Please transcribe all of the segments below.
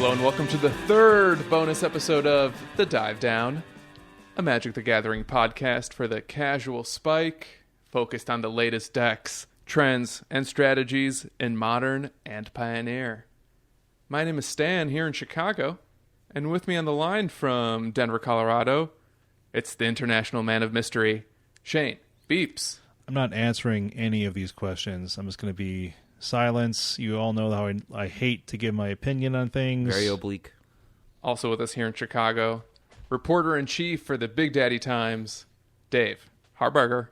Hello and welcome to the third bonus episode of The Dive Down, a Magic the Gathering podcast for the casual spike, focused on the latest decks, trends, and strategies in Modern and Pioneer. My name is Stan here in Chicago, and with me on the line from Denver, Colorado, it's the international man of mystery, Shane Beeps. I'm not answering any of these questions. I'm just going to be silence. You all know how I hate to give my opinion on things. Very oblique. Also with us here in Chicago, reporter-in-chief for the Big Daddy Times, Dave Harburger.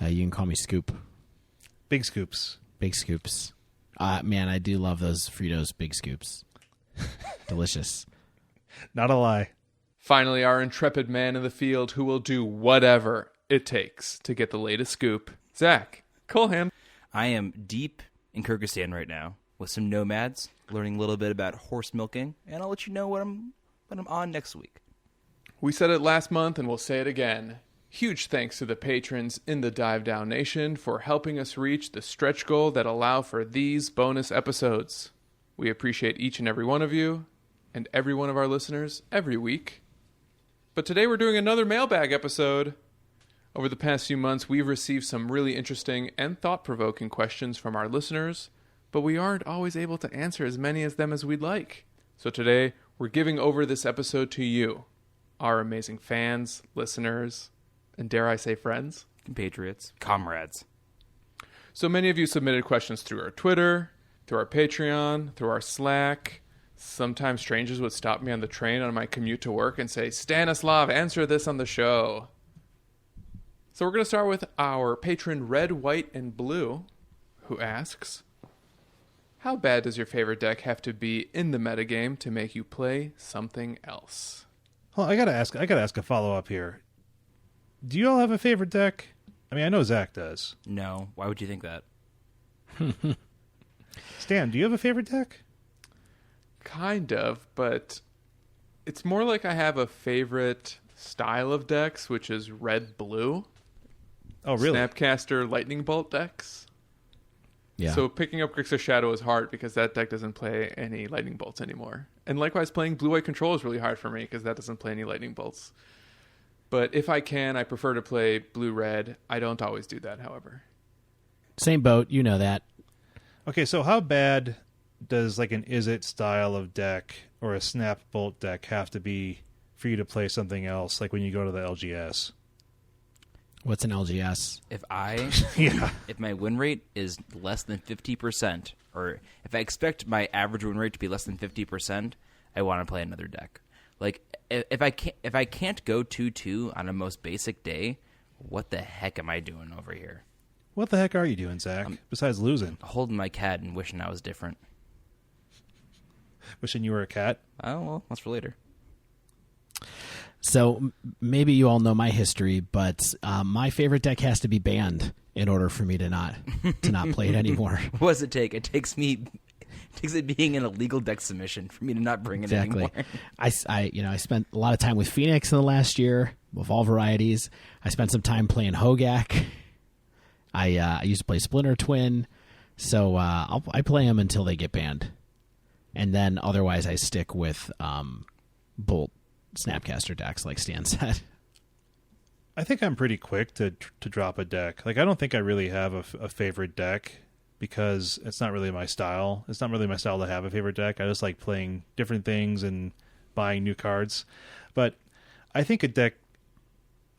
You can call me Scoop. Big scoops. Big Scoops. Man, I do love those Fritos Big Scoops. Delicious. Not a lie. Finally, our intrepid man in the field who will do whatever it takes to get the latest scoop, Zach Colhan. I am deep in Kyrgyzstan right now with some nomads, learning a little bit about horse milking, and I'll let you know what I'm on next week. We said it last month and we'll say it again. Huge thanks to the patrons in the Dive Down Nation for helping us reach the stretch goal that allow for these bonus episodes. We appreciate each and every one of you and every one of our listeners every week. But today we're doing another mailbag episode. Over the past few months, we've received some really interesting and thought-provoking questions from our listeners, but we aren't always able to answer as many of them as we'd like. So today, we're giving over this episode to you, our amazing fans, listeners, and dare I say friends? Compatriots. Comrades. So many of you submitted questions through our Twitter, through our Patreon, through our Slack. Sometimes strangers would stop me on the train on my commute to work and say, Stanislav, answer this on the show. So we're going to start with our patron Red, White, and Blue, who asks, how bad does your favorite deck have to be in the metagame to make you play something else? Well, I gotta ask a follow-up here. Do you all have a favorite deck? I mean, I know Zach does. No. Why would you think that? Stan, do you have a favorite deck? Kind of, but it's more like I have a favorite style of decks, which is red-blue. Oh, really? Snapcaster Lightning Bolt decks. Yeah. So picking up Grixis Shadow is hard because that deck doesn't play any Lightning Bolts anymore. And likewise, playing Blue-White Control is really hard for me because that doesn't play any Lightning Bolts. But if I can, I prefer to play Blue-Red. I don't always do that, however. Same boat, you know that. Okay, so how bad does like an Izzet style of deck or a Snap Bolt deck have to be for you to play something else, like when you go to the LGS? What's an LGS? If my win rate is less than 50%, or if I expect my average win rate to be less than 50%, I want to play another deck. Like if I can't go 2-2 on a most basic day, what the heck am I doing over here? What the heck are you doing, Zach, besides losing? Holding my cat and wishing I was different. Wishing you were a cat? Oh, well, that's for later. So maybe you all know my history, but my favorite deck has to be banned in order for me to not play it anymore. What does it take? It takes it being an illegal deck submission for me to not bring it anymore. I spent a lot of time with Phoenix in the last year with all varieties. I spent some time playing Hogak. I used to play Splinter Twin, so I play them until they get banned, and then otherwise I stick with Bolt Snapcaster decks, like Stan said. I think I'm pretty quick to drop a deck. Like, I don't think I really have a favorite deck because it's not really my style. It's not really my style to have a favorite deck. I just like playing different things and buying new cards. But I think a deck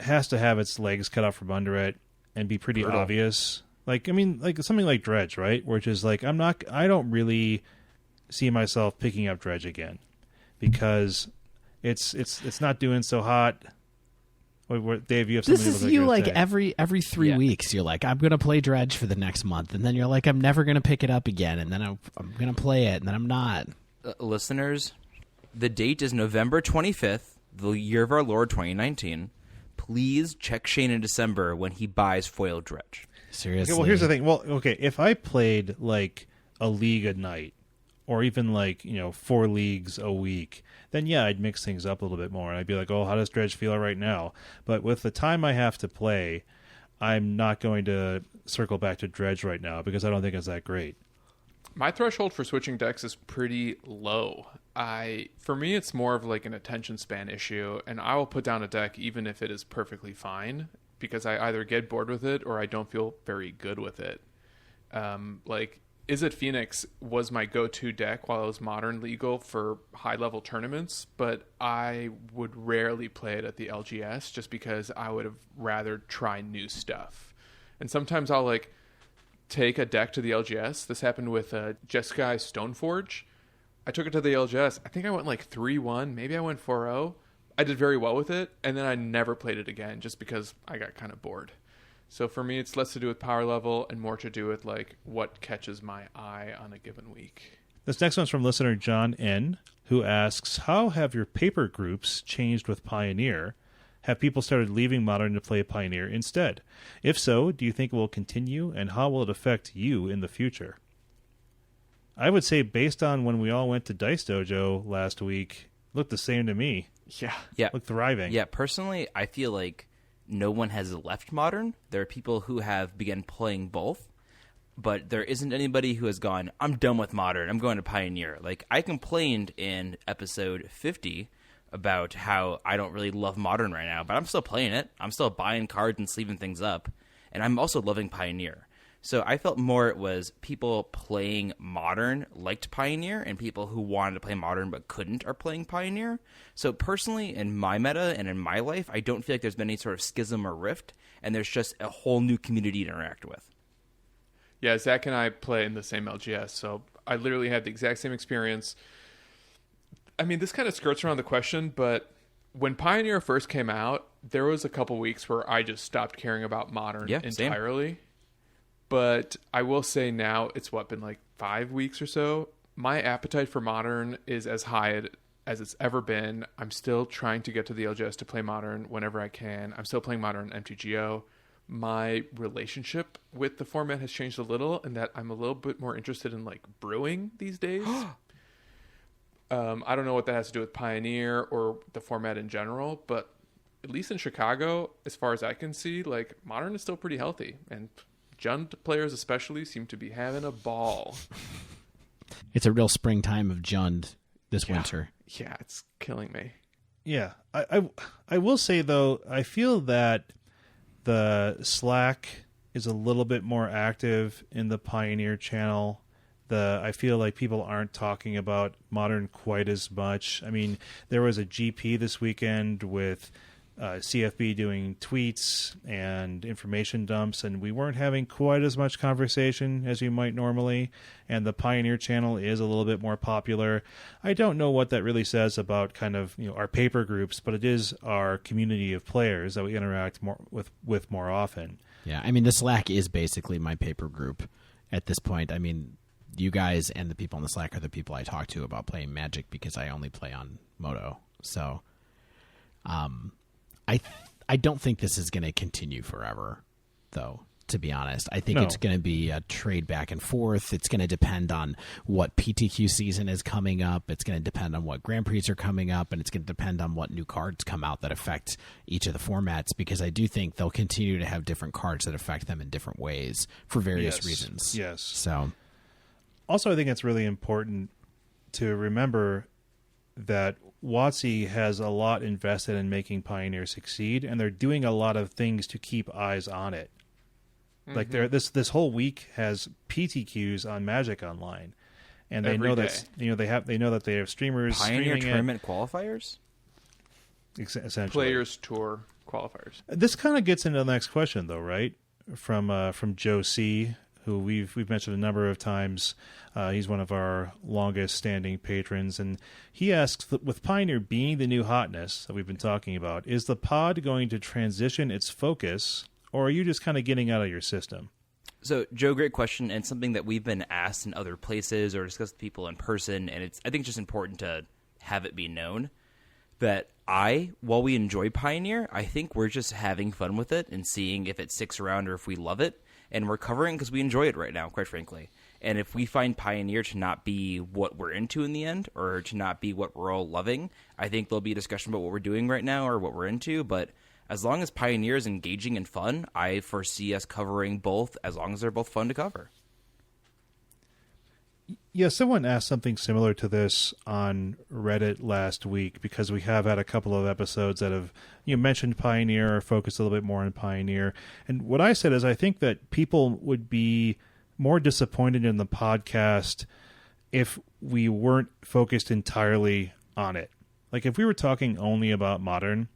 has to have its legs cut out from under it and be pretty obvious. Like, I mean, like something like Dredge, right? Which is like, I don't really see myself picking up Dredge again because it's not doing so hot. Dave, you have something. This is you like every 3 weeks. You're like, I'm gonna play Dredge for the next month, and then you're like, I'm never gonna pick it up again, and then I'm gonna play it, and then I'm not. Listeners, the date is November 25th, the year of our Lord 2019. Please check Shane in December when he buys foil Dredge. Seriously. Okay, well, here's the thing. Well, okay, if I played like a league a night, or even like 4 leagues a week, then yeah, I'd mix things up a little bit more. And I'd be like, oh, how does Dredge feel right now? But with the time I have to play, I'm not going to circle back to Dredge right now because I don't think it's that great. My threshold for switching decks is pretty low. For me, it's more of like an attention span issue, and I will put down a deck even if it is perfectly fine, because I either get bored with it or I don't feel very good with it. Like, Is It Phoenix was my go-to deck while it was Modern legal for high-level tournaments, but I would rarely play it at the LGS just because I would have rather try new stuff. And sometimes I'll like take a deck to the LGS. This happened with Jeskai Stoneforge. I took it to the LGS. I think I went like 3-1. Maybe I went 4-0. I did very well with it, and then I never played it again just because I got kind of bored. So for me, it's less to do with power level and more to do with like what catches my eye on a given week. This next one's from listener John N., who asks, how have your paper groups changed with Pioneer? Have people started leaving Modern to play Pioneer instead? If so, do you think it will continue, and how will it affect you in the future? I would say, based on when we all went to Dice Dojo last week, it looked the same to me. Yeah. Looked thriving. Yeah, personally, I feel like no one has left Modern. There are people who have begun playing both, but there isn't anybody who has gone, I'm done with Modern, I'm going to Pioneer. Like, I complained in episode 50 about how I don't really love Modern right now, but I'm still playing it. I'm still buying cards and sleeving things up, and I'm also loving Pioneer. So I felt more it was people playing Modern liked Pioneer, and people who wanted to play Modern but couldn't are playing Pioneer. So personally, in my meta and in my life, I don't feel like there's been any sort of schism or rift, and there's just a whole new community to interact with. Yeah, Zach and I play in the same LGS, so I literally had the exact same experience. I mean, this kind of skirts around the question, but when Pioneer first came out, there was a couple weeks where I just stopped caring about Modern entirely. Same. But I will say now, it's been like 5 weeks or so. My appetite for Modern is as high as it's ever been. I'm still trying to get to the LGS to play Modern whenever I can. I'm still playing Modern MTGO. My relationship with the format has changed a little in that I'm a little bit more interested in like brewing these days. I don't know what that has to do with Pioneer or the format in general, but at least in Chicago, as far as I can see, like Modern is still pretty healthy, and Jund players especially seem to be having a ball. It's a real springtime of Jund this winter. Yeah, it's killing me. Yeah, I will say though, I feel that the Slack is a little bit more active in the Pioneer channel. I feel like people aren't talking about Modern quite as much. I mean, there was a GP this weekend with CFB doing tweets and information dumps, and we weren't having quite as much conversation as we might normally, and the Pioneer channel is a little bit more popular. I don't know what that really says about kind of, our paper groups, but it is our community of players that we interact more with more often. Yeah, I mean, the Slack is basically my paper group at this point. I mean, you guys and the people on the Slack are the people I talk to about playing Magic because I only play on Moto. So I don't think this is going to continue forever, though, to be honest. I think it's going to be a trade back and forth. It's going to depend on what PTQ season is coming up. It's going to depend on what Grand Prix are coming up, and it's going to depend on what new cards come out that affect each of the formats, because I do think they'll continue to have different cards that affect them in different ways for various reasons. Yes. So, also, I think it's really important to remember that WotC has a lot invested in making Pioneer succeed, and they're doing a lot of things to keep eyes on it. Mm-hmm. Like this whole week has PTQs on Magic Online, and they know that they know that they have streamers Pioneer streaming tournament qualifiers, essentially Players Tour qualifiers. This kind of gets into the next question, though, right? From Joe C., who we've mentioned a number of times. He's one of our longest standing patrons, and he asks, with Pioneer being the new hotness that we've been talking about, is the pod going to transition its focus, or are you just kind of getting out of your system? So, Joe, great question, and something that we've been asked in other places or discussed with people in person, and I think it's just important to have it be known that while we enjoy Pioneer, I think we're just having fun with it and seeing if it sticks around or if we love it. And we're covering because we enjoy it right now, quite frankly. And if we find Pioneer to not be what we're into in the end, or to not be what we're all loving, I think there'll be a discussion about what we're doing right now or what we're into. But as long as Pioneer is engaging and fun, I foresee us covering both as long as they're both fun to cover. Yeah, someone asked something similar to this on Reddit last week, because we have had a couple of episodes that have mentioned Pioneer or focused a little bit more on Pioneer. And what I said is I think that people would be more disappointed in the podcast if we weren't focused entirely on it. Like if we were talking only about Modern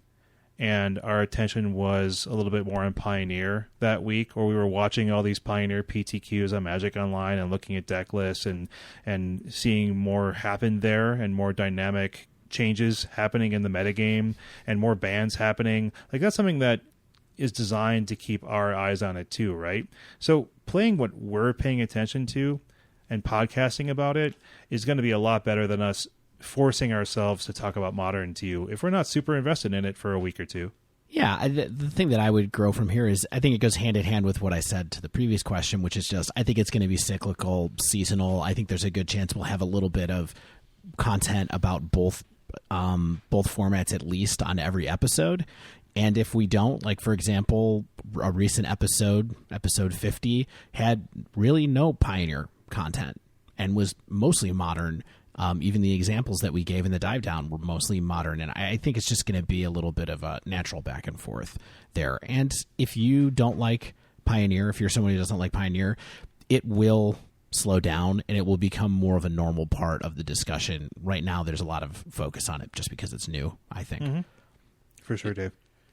and our attention was a little bit more on Pioneer that week, or we were watching all these Pioneer PTQs on Magic Online and looking at deck lists and seeing more happen there and more dynamic changes happening in the metagame and more bans happening. Like that's something that is designed to keep our eyes on it too, right? So playing what we're paying attention to and podcasting about it is going to be a lot better than us forcing ourselves to talk about Modern to you if we're not super invested in it for a week or two. Yeah, the thing that I would grow from here is I think it goes hand in hand with what I said to the previous question, which is just I think it's going to be cyclical, seasonal. I think there's a good chance we'll have a little bit of content about both formats at least on every episode. And if we don't, like for example, a recent episode 50, had really no Pioneer content and was mostly Modern. Even the examples that we gave in the dive down were mostly Modern, and I think it's just going to be a little bit of a natural back and forth there. And if you don't like Pioneer, if you're someone who doesn't like Pioneer, it will slow down and it will become more of a normal part of the discussion. Right now, there's a lot of focus on it just because it's new, I think. Mm-hmm. For sure, Dave.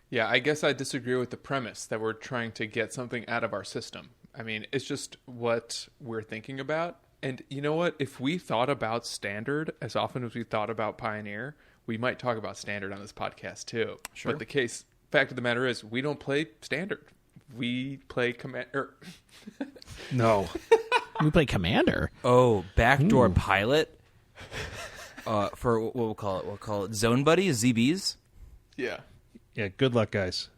Yeah, I guess I disagree with the premise that we're trying to get something out of our system. I mean, it's just what we're thinking about. And you know what? If we thought about Standard as often as we thought about Pioneer, we might talk about Standard on this podcast too. Sure. But the fact of the matter is, we don't play Standard. We play Commander. No. We play Commander. Oh, backdoor pilot for what we'll call it. We'll call it Zone Buddies, ZBs. Yeah. Yeah, good luck, guys.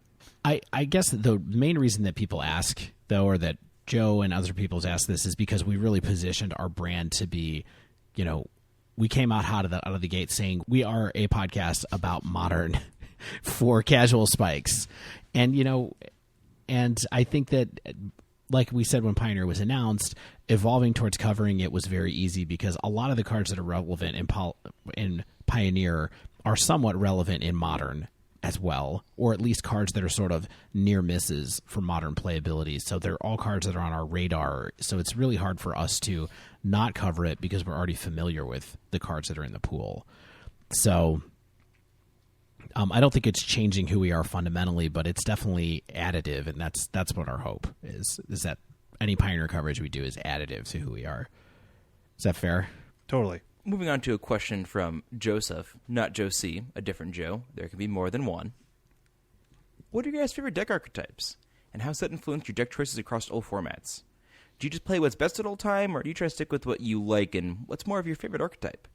I guess the main reason that people ask, though, or that Joe and other people have asked this, is because we really positioned our brand to be, we came out hot out of the gate saying we are a podcast about Modern for casual spikes. And, and I think that, like we said when Pioneer was announced, evolving towards covering it was very easy because a lot of the cards that are relevant in Pioneer are somewhat relevant in Modern as well, or at least cards that are sort of near misses for Modern playability. So they're all cards that are on our radar. So it's really hard for us to not cover it because we're already familiar with the cards that are in the pool. So I don't think it's changing who we are fundamentally, but it's definitely additive, and that's what our hope is that any Pioneer coverage we do is additive to who we are. Is that fair? Totally. Moving on to a question from Joseph, not Joe C., a different Joe. There can be more than one. What are your guys' favorite deck archetypes? And how does that influence your deck choices across all formats? Do you just play what's best at all time, or do you try to stick with what you like, and what's more of your favorite archetype?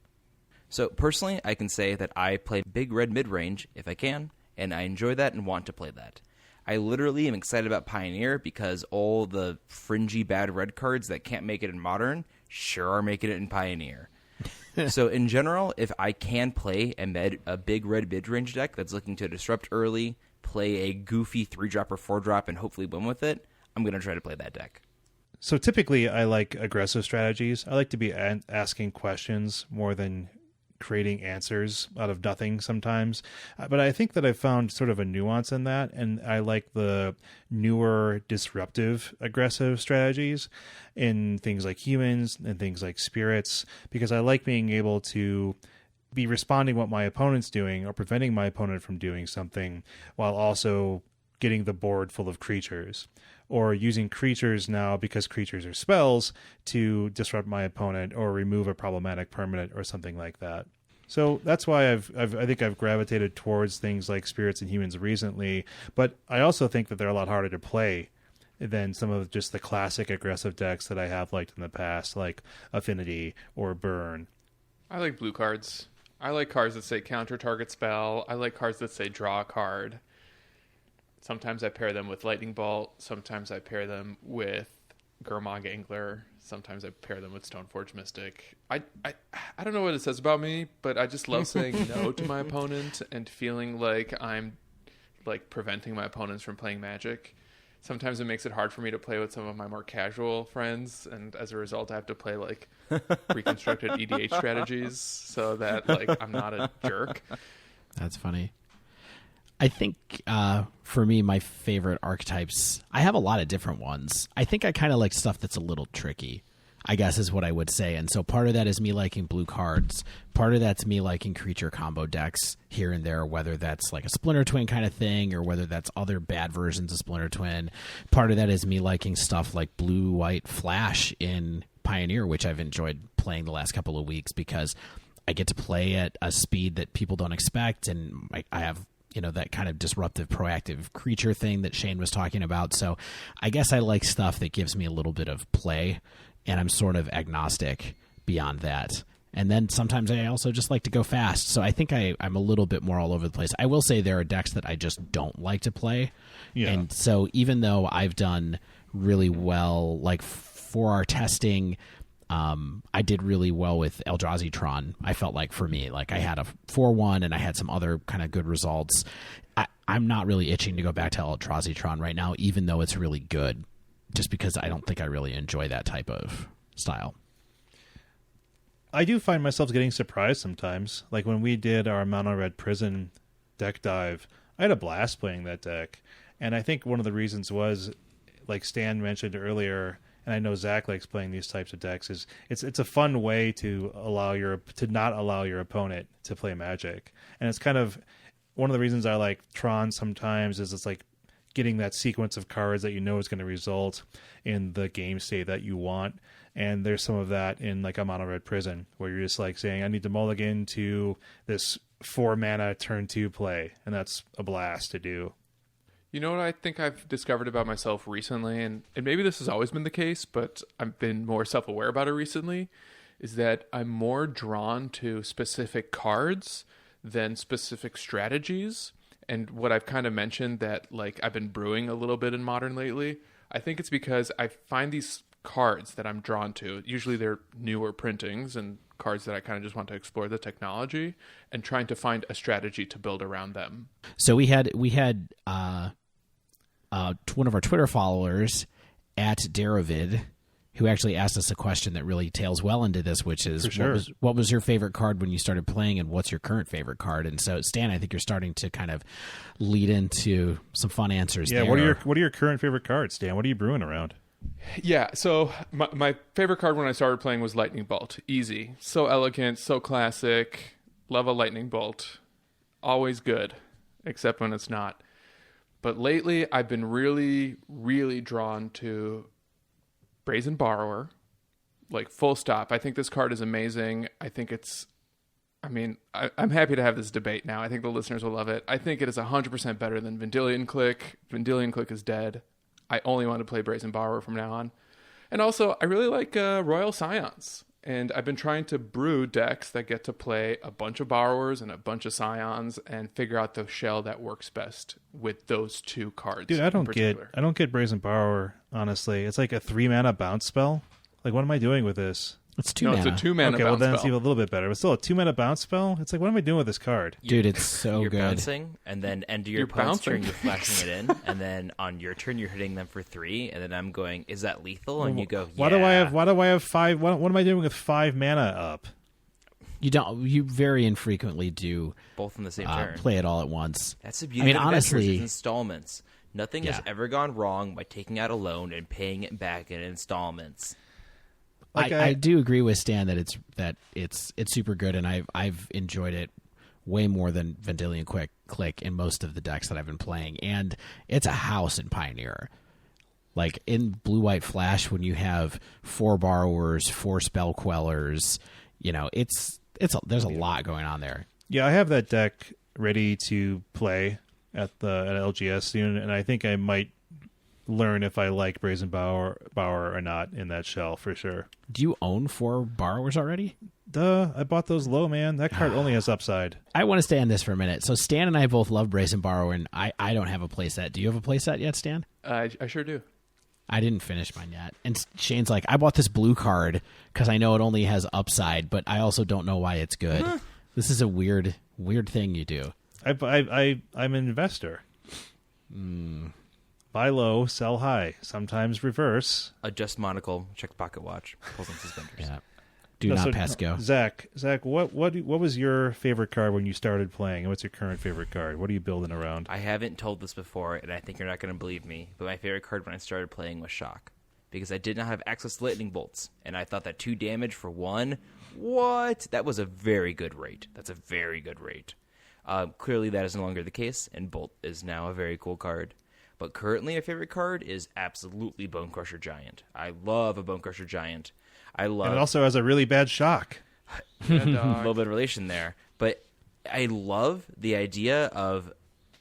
So personally, I can say that I play big red mid-range if I can, and I enjoy that and want to play that. I literally am excited about Pioneer because all the fringy bad red cards that can't make it in Modern sure are making it in Pioneer. So in general, if I can play a big red mid-range deck that's looking to disrupt early, play a goofy 3-drop or 4-drop, and hopefully win with it, I'm going to try to play that deck. So typically I like aggressive strategies. I like to be asking questions more than creating answers out of nothing sometimes. But I think that I've found sort of a nuance in that, and I like the newer disruptive aggressive strategies in things like humans and things like spirits, because I like being able to be responding what my opponent's doing or preventing my opponent from doing something while also getting the board full of creatures, or using creatures now because creatures are spells to disrupt my opponent or remove a problematic permanent or something like that. So that's why I think I've gravitated towards things like spirits and humans recently, but I also think that they're a lot harder to play than some of just the classic aggressive decks that I have liked in the past, like Affinity or Burn. I like blue cards. I like cards that say counter target spell. I like cards that say draw a card. Sometimes I pair them with Lightning Bolt. Sometimes I pair them with Gurmag Angler. Sometimes I pair them with Stoneforge Mystic. I don't know what it says about me, but I just love saying no to my opponent and feeling like I'm like preventing my opponents from playing Magic. sometimes it makes it hard for me to play with some of my more casual friends, and as a result, I have to play like reconstructed EDH strategies so that like I'm not a jerk. That's funny. I think for me, my favorite archetypes, I have a lot of different ones. I think I kind of like stuff that's a little tricky, I guess is what I would say. And so part of that is me liking blue cards. Part of that's me liking creature combo decks here and there, whether that's like a Splinter Twin kind of thing or whether that's other bad versions of Splinter Twin. Part of that is me liking stuff like blue-white flash in Pioneer, which I've enjoyed playing the last couple of weeks because I get to play at a speed that people don't expect, and I have that kind of disruptive, proactive creature thing that Shane was talking about. So I guess I like stuff that gives me a little bit of play, and I'm sort of agnostic beyond that. And then sometimes I also just like to go fast. So I think I'm a little bit more all over the place. I will say there are decks that I just don't like to play. Yeah. And so even though I've done really well, like for our testing, I did really well with Eldrazi Tron. I felt like for me, like I had a 4-1 and I had some other kind of good results. I'm not really itching to go back to Eldrazi Tron right now, even though it's really good, just because I don't think I really enjoy that type of style. I do find myself getting surprised sometimes. Like when we did our Mono Red Prison deck dive, I had a blast playing that deck. And I think one of the reasons was, like Stan mentioned earlier, and I know Zach likes playing these types of decks, is it's a fun way to not allow your opponent to play Magic. And it's kind of one of the reasons I like Tron sometimes is it's like getting that sequence of cards that you know is going to result in the game state that you want. And there's some of that in like a Mono Red Prison where you're just like saying, I need to mulligan to this 4 mana turn 2 play. And that's a blast to do. You know what I think I've discovered about myself recently, and maybe this has always been the case, but I've been more self-aware about it recently, is that I'm more drawn to specific cards than specific strategies. And what I've kind of mentioned that like I've been brewing a little bit in Modern lately, I think it's because I find these cards that I'm drawn to, usually they're newer printings and cards that I kind of just want to explore the technology and trying to find a strategy to build around them. So we had one of our Twitter followers at Derivid, who actually asked us a question that really tails well into this, which is what was your favorite card when you started playing, and what's your current favorite card? And so, Stan, I think you're starting to kind of lead into some fun answers. Yeah, there. What are your current favorite cards, Stan? What are you brewing around? Yeah, so my favorite card when I started playing was Lightning Bolt. Easy, so elegant, so classic. Love a Lightning Bolt. Always good, except when it's not. But lately, I've been really, really drawn to Brazen Borrower, like full stop. I think this card is amazing. I think I'm happy to have this debate now. I think the listeners will love it. I think it is 100% better than Vendilion Click. Vendilion Click is dead. I only want to play Brazen Borrower from now on. And also, I really like Royal Scions. And I've been trying to brew decks that get to play a bunch of Borrowers and a bunch of Scions and figure out the shell that works best with those two cards. Dude, I don't get Brazen Borrower, honestly. It's like a 3 mana bounce spell. Like, what am I doing with this? It's 2 mana. It's a 2 mana okay, bounce well then spell. it's even a little bit better. But still, a 2 mana bounce spell? It's like, what am I doing with this card? Dude, it's so you're good. You're bouncing, and then end of your opponent's turn, you're flashing it in, and then on your turn, you're hitting them for 3, and then I'm going, is that lethal? And you go, yeah. Why do I have 5? What am I doing with 5 mana up? You very infrequently do both in the same turn. Play it all at once. That's the beauty of Adventures, honestly, it's installments. Nothing has ever gone wrong by taking out a loan and paying it back in installments. I do agree with Stan that it's super good, and I've enjoyed it way more than Vendilion Click in most of the decks that I've been playing, and it's a house in Pioneer. Like in Blue White Flash, when you have 4 Borrowers, 4 Spell Quellers, there's a lot going on there. Yeah, I have that deck ready to play at LGS soon, and I think I might learn if I like Brazen Borrower or not in that shell for sure. Do you own 4 Borrowers already? Duh, I bought those low, man. That card only has upside. I want to stay on this for a minute. So Stan and I both love Brazen Borrower, and I don't have a playset. Do you have a playset yet, Stan? I sure do. I didn't finish mine yet. And Shane's like, I bought this blue card because I know it only has upside, but I also don't know why it's good. This is a weird thing you do. I'm an investor. buy low, sell high, sometimes reverse. Adjust monocle, check pocket watch, pulls on suspenders. Yeah. Do not pass go. Zach, what was your favorite card when you started playing, and what's your current favorite card? What are you building around? I haven't told this before, and I think you're not going to believe me, but my favorite card when I started playing was Shock, because I did not have access to lightning bolts, and I thought that 2 damage for 1, what? That was a very good rate. That's a very good rate. Clearly that is no longer the case, and Bolt is now a very cool card. But currently, my favorite card is absolutely Bone Crusher Giant. I love a Bone Crusher Giant. And it also has a really bad shock. A little bit of relation there. But I love the idea of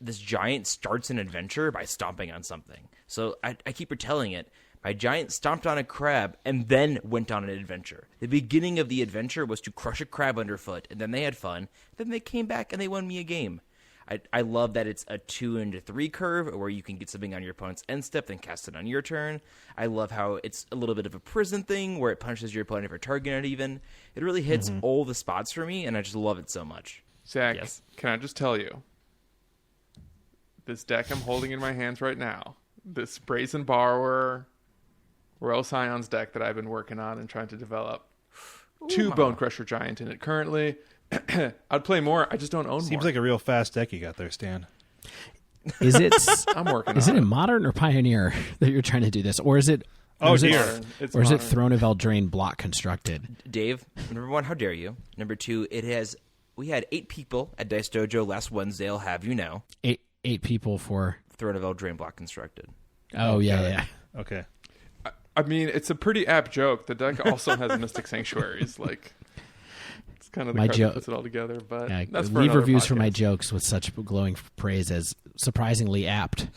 this giant starts an adventure by stomping on something. So I keep retelling it. My giant stomped on a crab and then went on an adventure. The beginning of the adventure was to crush a crab underfoot, and then they had fun. Then they came back and they won me a game. I love that it's a 2 into 3 curve where you can get something on your opponent's end step, then cast it on your turn. I love how it's a little bit of a prison thing where it punishes your opponent for targeting it even. It really hits all the spots for me, and I just love it so much. Zach, Yes? can I just tell you, this deck I'm holding in my hands right now, this Brazen Borrower Royal Scions deck that I've been working on and trying to develop, 2 Bone Crusher Giant in it currently. I'd play more. I just don't own more. Seems like a real fast deck you got there, Stan. Is it? I'm working Is on it in Modern or Pioneer that you're trying to do this, or is it? Oh, is dear. It's or is it Modern. Throne of Eldraine block constructed? Dave, number 1, how dare you? Number 2, we had 8 people at Dice Dojo last Wednesday, I'll have you know. Eight people for. Throne of Eldraine block constructed. Oh yeah. Okay. I mean, it's a pretty apt joke. The deck also has Mystic Sanctuaries. Like, it's kind of the My card joke- that puts it all together. But Yeah, that's for leave another reviews for my podcast. jokes with such glowing praise as surprisingly apt.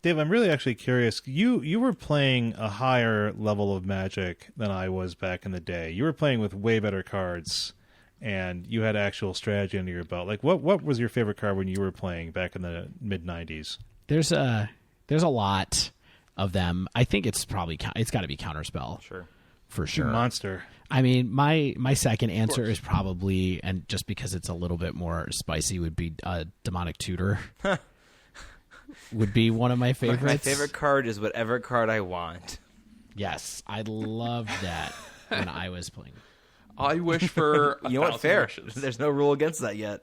Dave, I'm really actually curious. You were playing a higher level of Magic than I was back in the day. You were playing with way better cards, and you had actual strategy under your belt. Like, what was your favorite card when you were playing back in the mid-'90s? There's a lot of them. I think it's got to be Counterspell. Sure. For sure. Monster. I mean, my second answer is probably, and just because it's a little bit more spicy, would be Demonic Tutor. Would be one of my favorites. My favorite card is whatever card I want. Yes, I loved that when I was playing. I wish for You know what? Fair. wishes. There's no rule against that yet.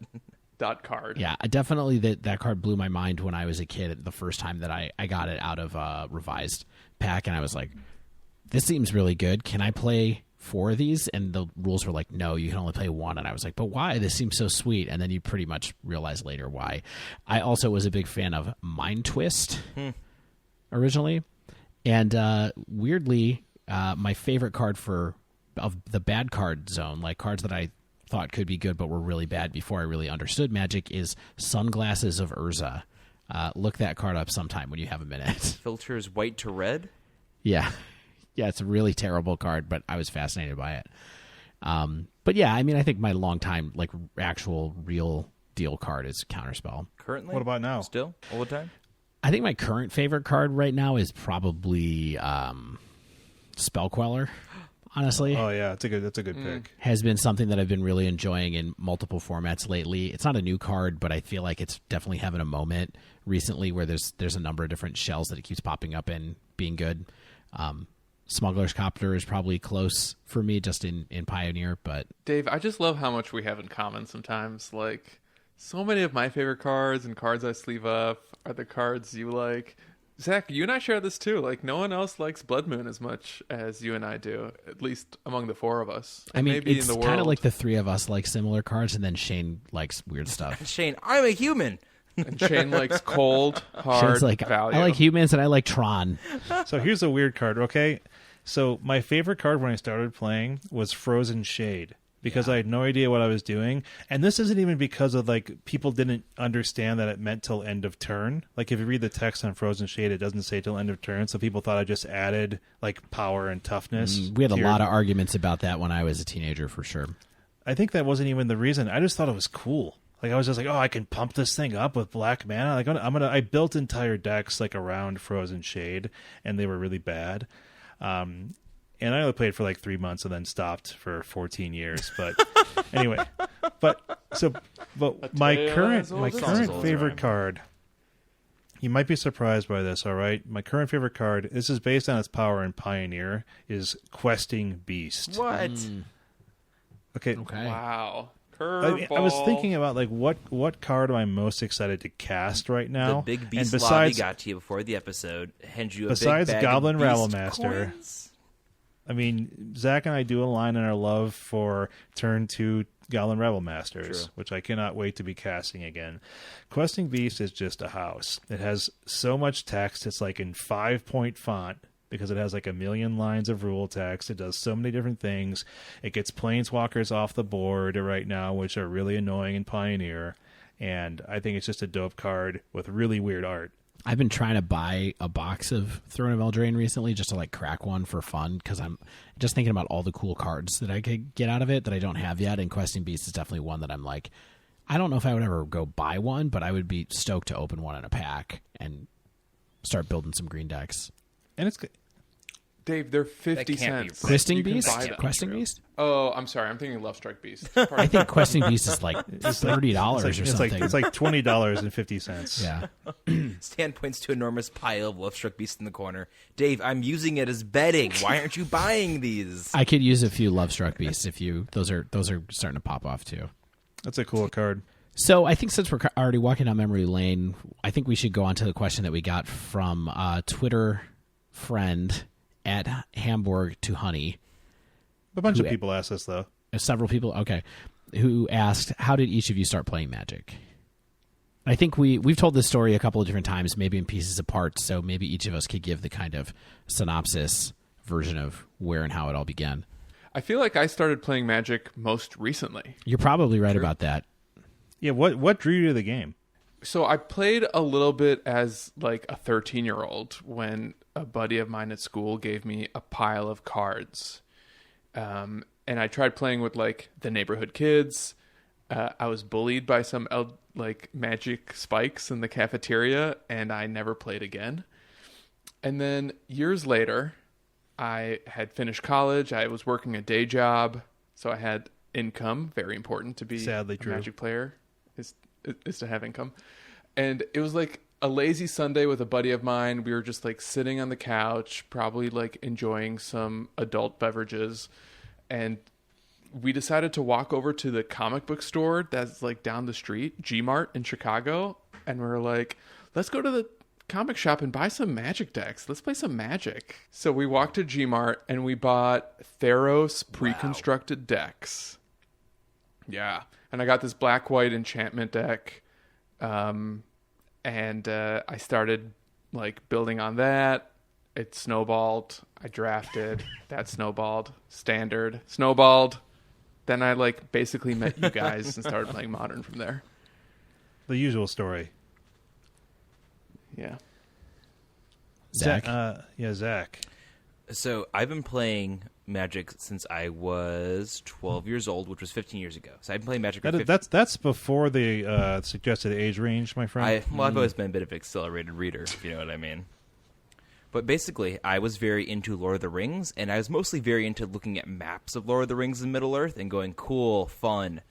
Dot card. Yeah, definitely that card blew my mind when I was a kid. The first time that I got it out of a revised pack, and I was like, this seems really good. Can I play 4 of these? And the rules were like, no, you can only play 1. And I was like, but why? This seems so sweet. And then you pretty much realize later why. I also was a big fan of Mind Twist originally. And weirdly, my favorite card of the bad card zone, like cards that I thought could be good but were really bad before I really understood Magic, is Sunglasses of Urza. Look that card up sometime when you have a minute. Filters white to red. Yeah, it's a really terrible card, but I was fascinated by it. But yeah, I mean, I think my longtime, like, actual real deal card is Counterspell. Currently? What about now? Still? All the time? I think my current favorite card right now is probably Spell Queller. Honestly, Oh yeah, that's a good pick. has been something that I've been really enjoying in multiple formats lately. It's not a new card, but I feel like it's definitely having a moment recently where there's a number of different shells that it keeps popping up and being good. Smuggler's Copter is probably close for me just in Pioneer, but Dave, I just love how much we have in common sometimes. Like, so many of my favorite cards and cards I sleeve up are the cards you like. Zach, you and I share this too. Like, no one else likes Blood Moon as much as you and I do, at least among the 4 of us. I mean, maybe it's in the world. kind of like the 3 of us like similar cards, and then Shane likes weird stuff. Shane, I'm a human. And Shane likes cold, hard Shane's like, value. I like humans and I like Tron. So here's a weird card, okay? So my favorite card when I started playing was Frozen Shade because I had no idea what I was doing. And this isn't even because of, like, people didn't understand that it meant till end of turn. Like, if you read the text on Frozen Shade, it doesn't say till end of turn. So people thought I just added, like, power and toughness. We had a to lot your- of arguments about that when I was a teenager, for sure. I think that wasn't even the reason. I just thought it was cool. Like, I was just like, oh, I can pump this thing up with black mana. Like, I built entire decks, like, around Frozen Shade, and they were really bad. And I only played for like 3 months and then stopped for 14 years. But anyway, but my tale current as old as current old favorite time. card You might be surprised by this, all right? My current favorite card, this is based on its power in Pioneer, is Questing Beast. What? Okay. Wow. I was thinking about like what card am I most excited to cast right now? The big beast and lobby got to you before the episode. Hand you a besides big bag Goblin of beast Rabblemaster. coins. I mean, Zach and I do align in our love for turn 2 Goblin Rabblmasters, True. which I cannot wait to be casting again. Questing Beast is just a house. It has so much text. It's like in 5-point font because it has like a million lines of rule text. It does so many different things. It gets planeswalkers off the board right now, which are really annoying in Pioneer. And I think it's just a dope card with really weird art. I've been trying to buy a box of Throne of Eldraine recently just to like crack one for fun because I'm just thinking about all the cool cards that I could get out of it that I don't have yet. And Questing Beast is definitely one that I'm like, I don't know if I would ever go buy one, but I would be stoked to open one in a pack and start building some green decks. And it's Dave, they're 50 That can't be cents. right. Questing You can Beast? buy them. Questing Beast? Oh, I'm sorry. I'm thinking Love Strike Beast. I think Questing Beast is like $30 or something. It's like $20.50. Yeah. Stan points to an enormous pile of Lovestruck Beast in the corner. Dave, I'm using it as bedding. Why aren't you buying these? I could use a few Love Struck Beasts if you those are starting to pop off too. That's a cool card. So I think since we're already walking down memory lane, I think we should go on to the question that we got from Twitter friend at Hamburg to Honey. A bunch of people asked this, though. Several people, okay, who asked, how did each of you start playing Magic? I think we've told this story a couple of different times, maybe in pieces apart, so maybe each of us could give the kind of synopsis version of where and how it all began. I feel like I started playing Magic most recently. You're probably right about that. Yeah, what drew you to the game? So I played a little bit as like a 13-year-old when a buddy of mine at school gave me a pile of cards. And I tried playing with like the neighborhood kids. I was bullied by some like Magic spikes in the cafeteria, and I never played again. And then years later, I had finished college. I was working a day job, so I had income. Very important to be Sadly a true. Magic player is to have income. And it was like a lazy Sunday with a buddy of mine. We were just like sitting on the couch, probably like enjoying some adult beverages. And we decided to walk over to the comic book store that's like down the street, G-Mart in Chicago. And we were like, let's go to the comic shop and buy some Magic decks. Let's play some Magic. So we walked to G-Mart and we bought Theros pre-constructed decks. Yeah. And I got this black-white enchantment deck. And I started like building on that. It snowballed. I drafted. That snowballed. Standard. Snowballed. Then I like basically met you guys and started playing Modern from there. The usual story. Yeah. Zach? Zach. So I've been playing Magic since I was 12 years old, which was 15 years ago. So I've been playing Magic. That's before the suggested age range, my friend. I've always been a bit of an accelerated reader, if you know what I mean. But basically, I was very into Lord of the Rings, and I was mostly very into looking at maps of Lord of the Rings in Middle-earth and going, cool, fun.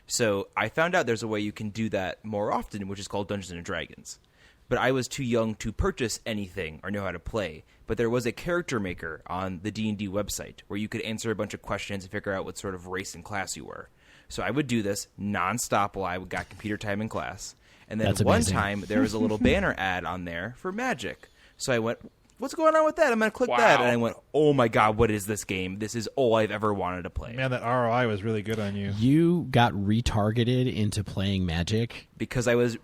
So I found out there's a way you can do that more often, which is called Dungeons & Dragons. But I was too young to purchase anything or know how to play. But there was a character maker on the D&D website where you could answer a bunch of questions and figure out what sort of race and class you were. So I would do this nonstop while I got computer time in class. And then That's one amazing. time, there was a little banner ad on there for Magic. So I went, what's going on with that? I'm going to click that. And I went, oh my God, what is this game? This is all I've ever wanted to play. Man, that ROI was really good on you. You got retargeted into playing Magic? Because I was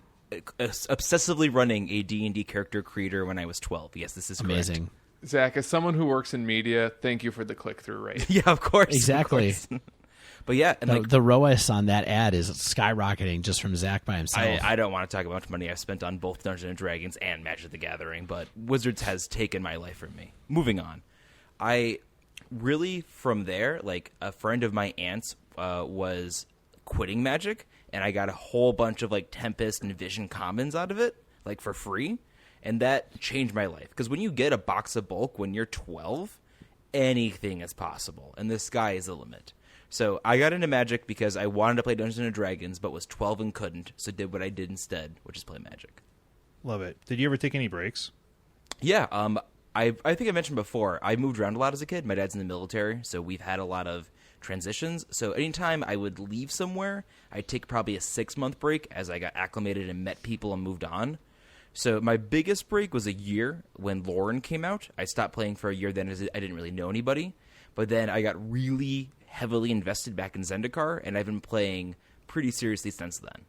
obsessively running a D&D character creator when I was 12. Yes, this is correct. Amazing. Zach, as someone who works in media, thank you for the click-through rate. Yeah, of course. Exactly. Of course. But yeah, and The ROAS on that ad is skyrocketing just from Zach by himself. I don't want to talk about how much money I've spent on both Dungeons & Dragons and Magic the Gathering, but Wizards has taken my life from me. Moving on. I really, from there, like, a friend of my aunt's was quitting Magic, and I got a whole bunch of, like, Tempest and Vision Commons out of it, like, for free, and that changed my life. Because when you get a box of bulk when you're 12, anything is possible, and the sky is the limit. So I got into Magic because I wanted to play Dungeons & Dragons, but was 12 and couldn't, so did what I did instead, which is play Magic. Love it. Did you ever take any breaks? Yeah, I think I mentioned before, I moved around a lot as a kid. My dad's in the military, so we've had a lot of transitions. So anytime I would leave somewhere, I'd take probably a 6-month break as I got acclimated and met people and moved on. So my biggest break was a year when Lauren came out. I stopped playing for a year then as I didn't really know anybody. But then I got really heavily invested back in Zendikar, and I've been playing pretty seriously since then.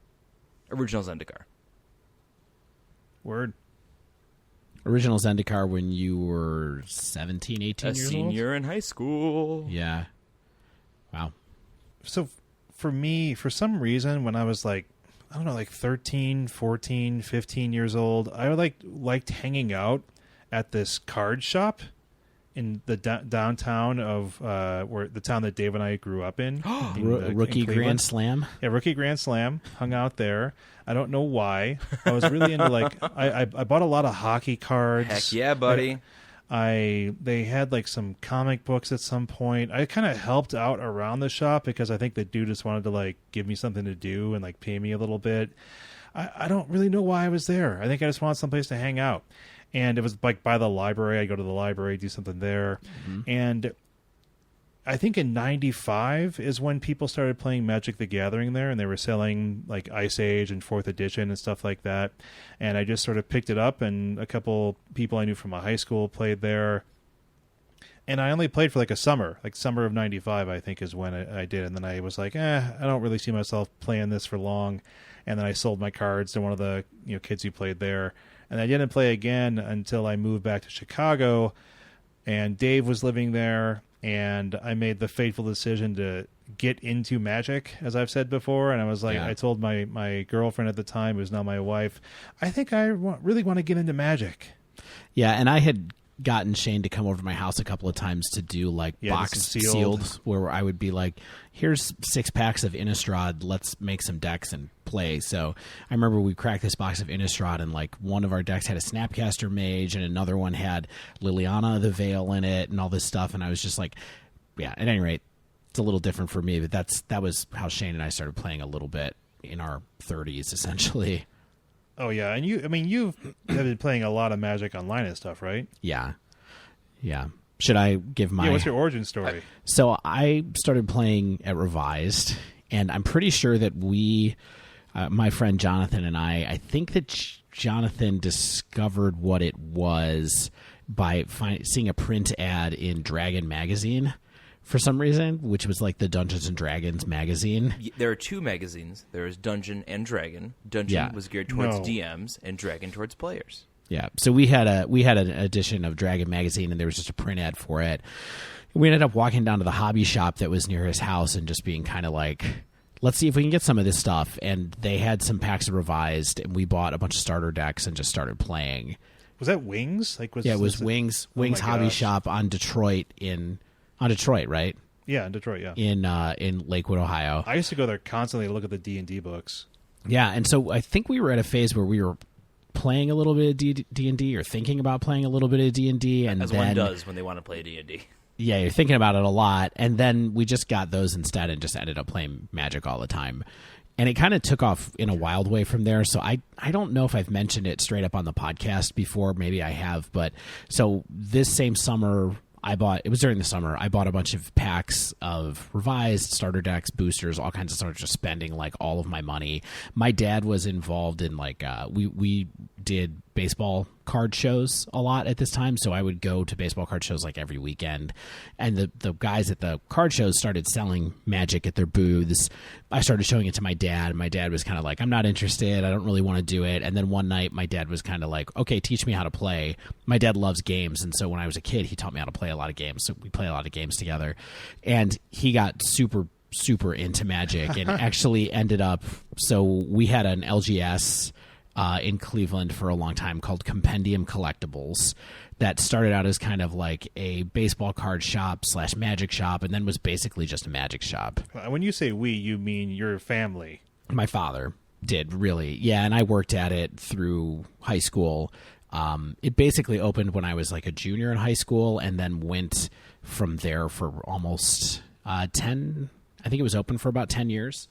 Original Zendikar. Word. Original Zendikar when you were 17, 18 A years old? senior in high school. Yeah. Wow. So for me, for some reason, when I was like, I don't know, like 13, 14, 15 years old, I liked hanging out at this card shop in the downtown of where the town that Dave and I grew up in. Rookie in Grand Slam? Yeah, Rookie Grand Slam. Hung out there. I don't know why. I was really into like I bought a lot of hockey cards. Heck yeah, buddy. They had like some comic books at some point. I kind of helped out around the shop because I think the dude just wanted to like give me something to do and like pay me a little bit. I don't really know why I was there. I think I just wanted someplace to hang out. And it was like by the library. I go to the library, do something there. Mm-hmm. And I think in 95 is when people started playing Magic the Gathering there, and they were selling like Ice Age and 4th edition and stuff like that. And I just sort of picked it up, and a couple people I knew from my high school played there. And I only played for like a summer, like summer of 95, I think is when I did. And then I was like, I don't really see myself playing this for long. And then I sold my cards to one of the kids who played there. And I didn't play again until I moved back to Chicago, and Dave was living there, and I made the fateful decision to get into Magic, as I've said before. And I was like, I told my girlfriend at the time, who's now my wife, I think I really want to get into Magic. Yeah, and I had gotten Shane to come over to my house a couple of times to do like box sealed, where I would be like, here's 6 packs of Innistrad, let's make some decks and play. So I remember we cracked this box of Innistrad, and like one of our decks had a Snapcaster Mage and another one had Liliana the Veil in it and all this stuff. And I was just like, yeah, at any rate, it's a little different for me, but that was how Shane and I started playing a little bit in our 30s essentially. Oh yeah, and you've been playing a lot of Magic Online and stuff, right? Yeah. Should I give my... Yeah, what's your origin story? So I started playing at Revised, and I'm pretty sure that my friend Jonathan and I think that Jonathan discovered what it was by seeing a print ad in Dragon magazine for some reason, which was like the Dungeons and Dragons magazine. There are 2 magazines. There is Dungeon and Dragon. Dungeon was geared towards DMs, and Dragon towards players. Yeah, so we had an edition of Dragon magazine, and there was just a print ad for it. We ended up walking down to the hobby shop that was near his house and just being kind of like, let's see if we can get some of this stuff. And they had some packs of Revised, and we bought a bunch of starter decks and just started playing. Was that Wings? It was Wings Hobby Shop on Detroit right? Yeah, in Detroit, yeah. In Lakewood, Ohio. I used to go there constantly to look at the D&D books. Yeah, and so I think we were at a phase where we were playing a little bit of D&D or thinking about playing a little bit of D&D. And as then, one does when they want to play D&D. Yeah, you're thinking about it a lot. And then we just got those instead and just ended up playing Magic all the time. And it kind of took off in a wild way from there. So I don't know if I've mentioned it straight up on the podcast before. Maybe I have. But so this same summer, it was during the summer, I bought a bunch of packs of Revised, starter decks, boosters, all kinds of stuff, just spending like all of my money. My dad was involved in like, we did baseball card shows a lot at this time, so I would go to baseball card shows like every weekend, and the guys at the card shows started selling Magic at their booths. I started showing it to my dad, and my dad was kind of like, I'm not interested, I don't really want to do it. And then one night my dad was kind of like, okay, teach me how to play. My dad loves games, and so when I was a kid he taught me how to play a lot of games, so we play a lot of games together. And he got super into Magic and actually ended up, so we had an LGS in Cleveland for a long time called Compendium Collectibles that started out as kind of like a baseball card shop / Magic shop, and then was basically just a Magic shop. When you say we, you mean your family? My father did, really. Yeah, and I worked at it through high school. It basically opened when I was like a junior in high school, and then went from there for almost 10, I think it was open for about 10 years.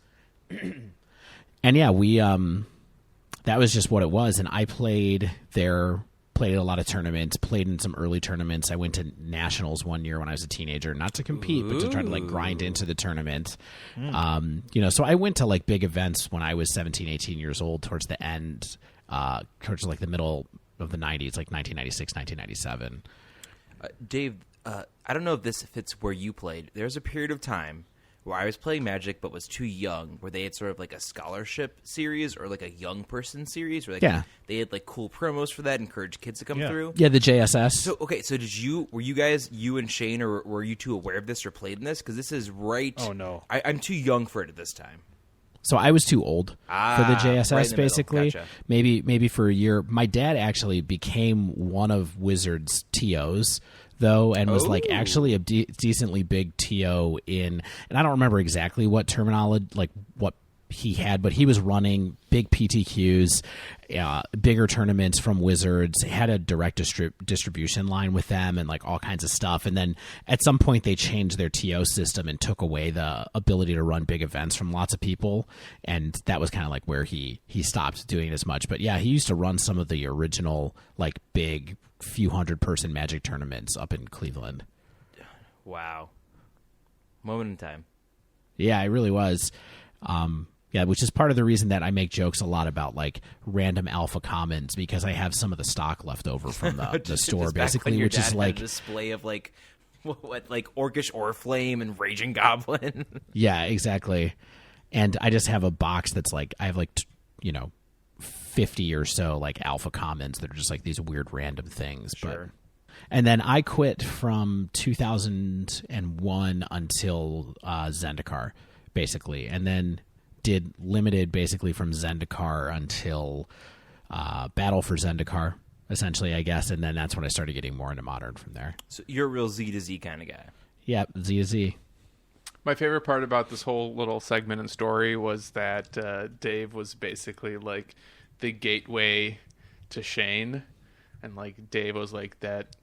And yeah, that was just what it was. And I played there, played at a lot of tournaments, played in some early tournaments. I went to nationals one year when I was a teenager, not to compete, but to try to like grind into the tournament. So I went to like big events when I was 17, 18 years old towards the end, towards like the middle of the 90s, like 1996, 1997. Dave, I don't know if this fits where you played. There was a period of time where I was playing Magic but was too young, where they had sort of like a scholarship series or like a young person series where they had like cool promos for that, encourage kids to come through. Yeah, the JSS. So were you guys, you and Shane, or were you two aware of this or played in this? Because this is right. Oh, no. I'm too young for it at this time. So I was too old for the JSS, right in the basically. Gotcha. Maybe for a year. My dad actually became one of Wizards' TOs, though, and was like actually a decently big TO in, and I don't remember exactly what terminology, like what he had, but he was running big PTQs, bigger tournaments from Wizards, had a direct distribution line with them and like all kinds of stuff. And then at some point they changed their TO system and took away the ability to run big events from lots of people. And that was kind of like where he stopped doing it as much. But yeah, he used to run some of the original like big few hundred person Magic tournaments up in Cleveland. Wow. Moment in time. Yeah, it really was. Yeah, which is part of the reason that I make jokes a lot about like random alpha commons, because I have some of the stock left over from the store, basically, which is like a display of like what like Orcish Oriflame and Raging Goblin. Yeah, exactly. And I just have a box that's like I have like 50 or so like alpha commons that are just like these weird random things. Sure. And then I quit from 2001 until Zendikar, basically, and then did limited basically from Zendikar until Battle for Zendikar, essentially, I guess, and then that's when I started getting more into Modern from there. So you're a real Z to Z kind of guy. Yeah, Z to Z. My favorite part about this whole little segment and story was that Dave was basically like the gateway to Shane, and like Dave was like that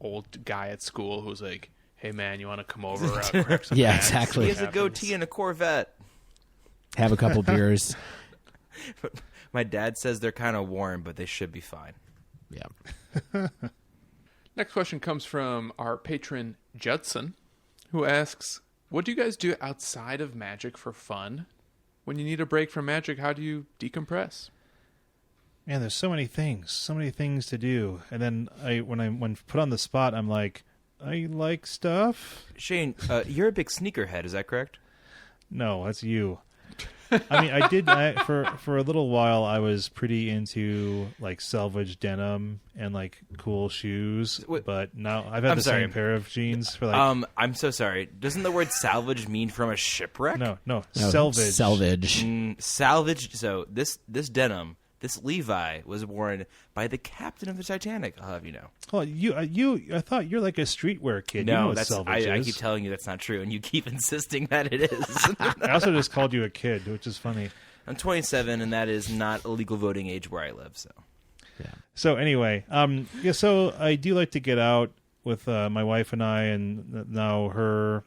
old guy at school who was like, "Hey man, you want to come over? Grab some Yeah, bats?" exactly. He has a goatee and a Corvette. Have a couple beers. My dad says they're kind of warm, but they should be fine. Yeah. Next question comes from our patron Judson, who asks, "What do you guys do outside of Magic for fun? When you need a break from Magic, how do you decompress?" Man, there's so many things to do. And then when put on the spot, I'm like, I like stuff. Shane, you're a big sneakerhead, is that correct? No, that's you. I mean, I did for a little while. I was pretty into like salvage denim and like cool shoes, but now I've had same pair of jeans for like. I'm so sorry. Doesn't the word salvage mean from a shipwreck? No, salvage. Salvage. So this denim, this Levi, was worn by the captain of the Titanic. I'll have you know. Oh, I thought you're like a streetwear kid. No, you know what that's salvage I is. keep telling you that's not true, and you keep insisting that it is. I also just called you a kid, which is funny. I'm 27, and that is not a legal voting age where I live. So, Yeah. So anyway, so I do like to get out with my wife and I, and now her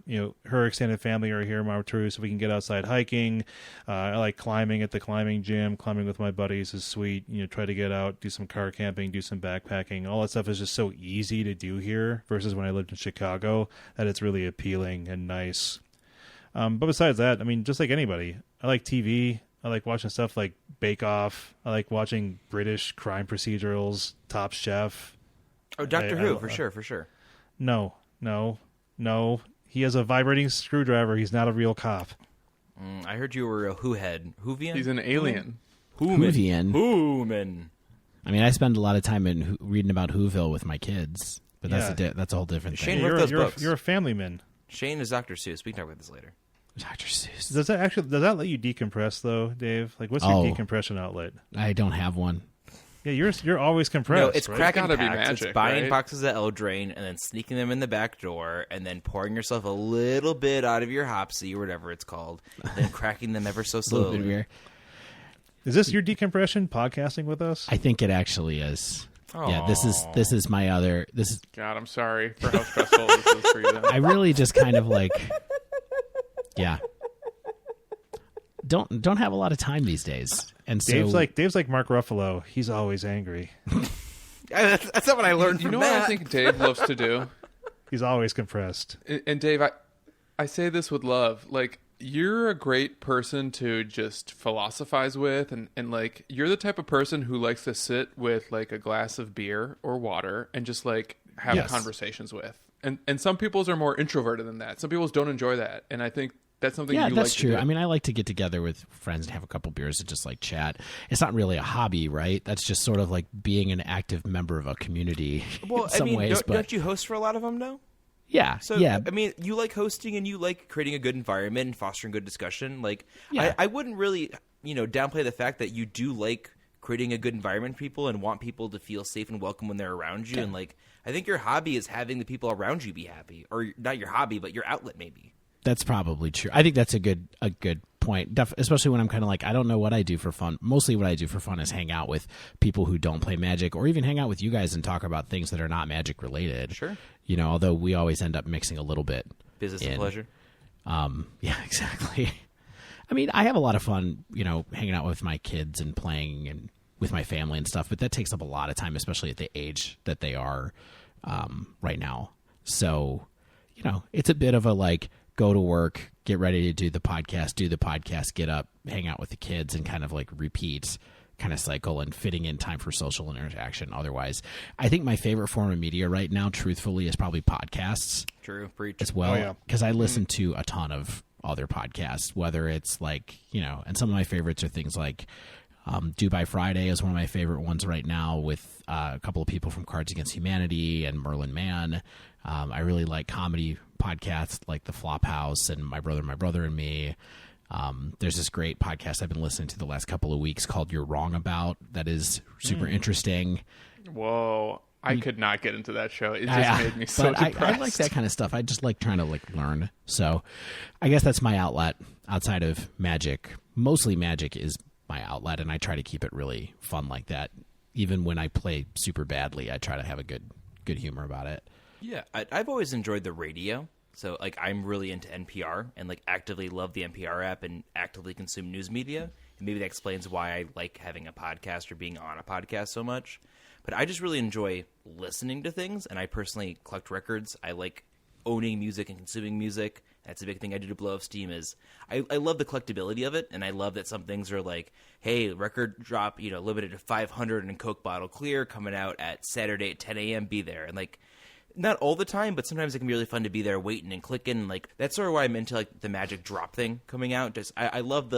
extended family are here in Martru, so we can get outside hiking. I like climbing at the climbing gym. Climbing with my buddies is sweet. Try to get out, do some car camping, do some backpacking. All that stuff is just so easy to do here versus when I lived in Chicago, that it's really appealing and nice. But besides that, I mean, just like anybody, I like TV. I like watching stuff like Bake Off. I like watching British crime procedurals, Top Chef. oh, Doctor Who, for sure. No. He has a vibrating screwdriver. He's not a real cop. I heard you were a Who head. Whovian? He's an alien. Whovian. I mean, I spend a lot of time reading about Whoville with my kids, but that's a whole different thing. Shane wrote those books. You're a family man. Shane is Dr. Seuss. We can talk about this later. Dr. Seuss. Does that let you decompress though, Dave? Like, what's your decompression outlet? I don't have one. Yeah, you're always compressed. No, it's right? cracking It's gotta be packs. magic, It's buying right? boxes of Eldraine and then sneaking them in the back door and then pouring yourself a little bit out of your Hopsy or whatever it's called, then cracking them ever so A little bit of slowly. beer. Is this your decompression? Podcasting with us? I think it actually is. Yeah, Aw. this is my other. This is. God, I'm sorry for how stressful this is for you. Then. I really just kind of like. Yeah. Don't have a lot of time these days. And so Dave's like Mark Ruffalo. He's always angry. That's not what I learned You from know Matt. what I think Dave loves to do? He's always compressed. And Dave, I say this with love. Like, you're a great person to just philosophize with, and like, you're the type of person who likes to sit with like a glass of beer or water and just like have Yes. conversations with. And some people's are more introverted than that. Some people's don't enjoy that. And I think that's something Yeah, you that's like true. to do. I mean, I like to get together with friends and have a couple beers and just like chat. It's not really a hobby, right? That's just sort of like being an active member of a community Well, in some I mean, ways. don't you host for a lot of them, though? Yeah, So, yeah. I mean, you like hosting and you like creating a good environment and fostering good discussion. Like, Yeah. I wouldn't really, downplay the fact that you do like creating a good environment for people and want people to feel safe and welcome when they're around you. Yeah. And, like, I think your hobby is having the people around you be happy. Or not your hobby, but your outlet, maybe. That's probably true. I think that's a good point, especially when I'm kind of like, I don't know what I do for fun. Mostly what I do for fun is hang out with people who don't play Magic, or even hang out with you guys and talk about things that are not Magic related. Sure. Although we always end up mixing a little bit. Business and pleasure. Yeah, exactly. I mean, I have a lot of fun, hanging out with my kids and playing and with my family and stuff, but that takes up a lot of time, especially at the age that they are right now. So, it's a bit of a like, go to work, get ready to do the podcast, get up, hang out with the kids, and kind of like repeat kind of cycle and fitting in time for social interaction. Otherwise, I think my favorite form of media right now, truthfully, is probably podcasts. True. Preach. As well, Oh, yeah. because I listen to a ton of other podcasts, whether it's like, and some of my favorites are things like Do by Friday is one of my favorite ones right now, with a couple of people from Cards Against Humanity and Merlin Mann. I really like comedy podcasts like The Flophouse and My Brother and Me. There's this great podcast I've been listening to the last couple of weeks called You're Wrong About, that is super interesting. Whoa. I could not get into that show. It just made me so but depressed. I like that kind of stuff. I just like trying to like learn. So I guess that's my outlet outside of Magic. Mostly Magic is my outlet, and I try to keep it really fun like that. Even when I play super badly, I try to have a good humor about it. Yeah, I've always enjoyed the radio. So, like, I'm really into NPR and, like, actively love the NPR app and actively consume news media. And maybe that explains why I like having a podcast or being on a podcast so much. But I just really enjoy listening to things, and I personally collect records. I like owning music and consuming music. That's a big thing I do to blow off steam is I love the collectability of it, and I love that some things are like, hey, record drop, limited to 500 and Coke bottle clear, coming out at Saturday at 10 a.m., be there. And, like, not all the time, but sometimes it can be really fun to be there waiting and clicking. And, like, that's sort of why I'm into, like, the Magic drop thing coming out. Just I love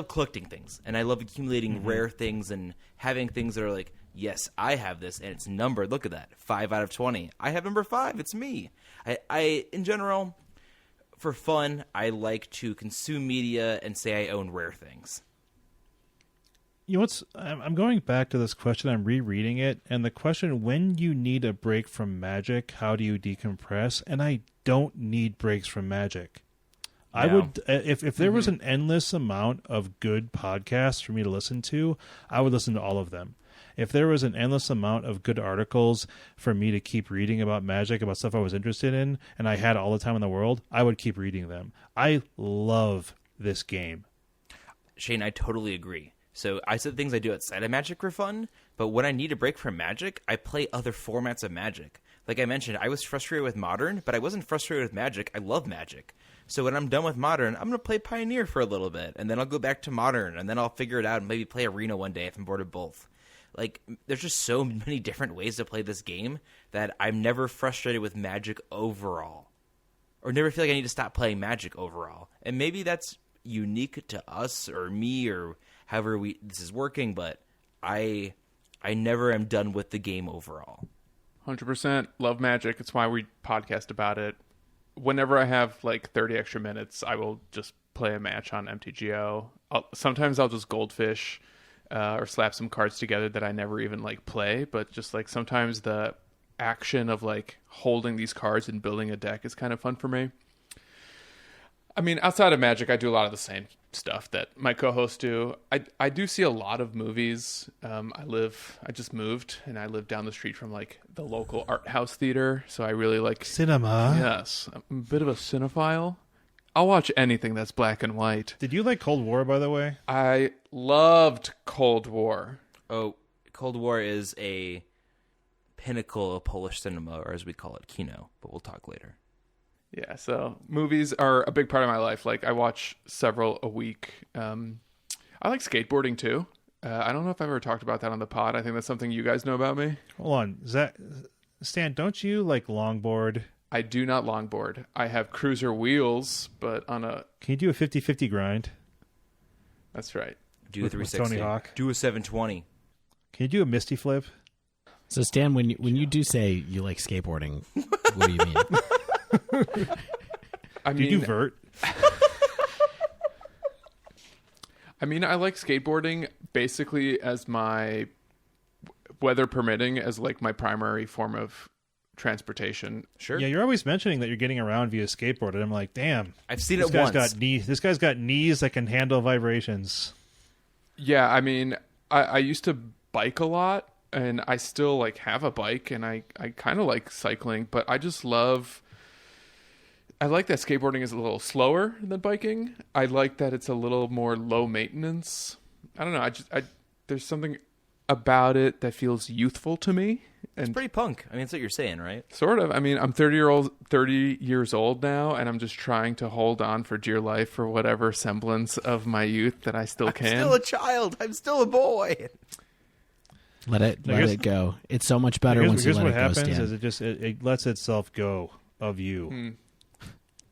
collecting things, and I love accumulating rare things and having things that are like, yes, I have this, and it's numbered. Look at that, 5 out of 20. I have number 5. It's me. I in general, for fun, I like to consume media and say I own rare things. I'm going back to this question. I'm rereading it, and the question: when you need a break from Magic, how do you decompress? And I don't need breaks from Magic. I would, if there was an endless amount of good podcasts for me to listen to, I would listen to all of them. If there was an endless amount of good articles for me to keep reading about Magic, about stuff I was interested in, and I had all the time in the world, I would keep reading them. I love this game. Shane, I totally agree. So I said things I do outside of Magic for fun, but when I need a break from Magic, I play other formats of Magic. Like I mentioned, I was frustrated with Modern, but I wasn't frustrated with Magic. I love Magic. So when I'm done with Modern, I'm going to play Pioneer for a little bit, and then I'll go back to Modern, and then I'll figure it out and maybe play Arena one day if I'm bored of both. Like, there's just so many different ways to play this game that I'm never frustrated with Magic overall. Or never feel like I need to stop playing Magic overall. And maybe that's unique to us or me or however this is working, but I never am done with the game overall. 100% love Magic. It's why we podcast about it. Whenever I have like 30 extra minutes, I will just play a match on MTGO. Sometimes I'll just goldfish or slap some cards together that I never even like play, but just like sometimes the action of like holding these cards and building a deck is kind of fun for me. I mean, outside of Magic, I do a lot of the same stuff that my co-hosts do. I do see a lot of movies. I just moved and I live down the street from like the local art house theater. So I really like Cinema. Yes. I'm a bit of a cinephile. I'll watch anything that's black and white. Did you like Cold War, by the way? I loved Cold War. Oh, Cold War is a pinnacle of Polish cinema, or as we call it, kino. But we'll talk later. Yeah, so movies are a big part of my life. Like, I watch several a week. I like skateboarding, too. I don't know if I've ever talked about that on the pod. I think that's something you guys know about me. Hold on. Stan, don't you like longboard? I do not longboard. I have cruiser wheels, but on a... Can you do a 50-50 grind? That's right. Do a With 360. Tony Hawk? Do a 720. Can you do a Misty Flip? So Stan, when you do say you like skateboarding, what do you mean? I Do you do vert? I mean, I like skateboarding basically as my, weather permitting, as like my primary form of transportation. Sure. Yeah, you're always mentioning that you're getting around via skateboard, and I'm like, damn. I've seen This it guy's once. got knees. This guy's got knees that can handle vibrations. Yeah, I mean, I used to bike a lot, and I still like have a bike, and I kind of like cycling, but I just love... I like that skateboarding is a little slower than biking. I like that it's a little more low maintenance. I don't know. There's something about it that feels youthful to me. It's And pretty punk. I mean, that's what you're saying, right? sort of. I mean, I'm 30 years old now, and I'm just trying to hold on for dear life for whatever semblance of my youth that I still can. I'm still a child. I'm still a boy. Let it go. It's so much better once you Here's let what it go, happens Stan. is it lets itself go of you.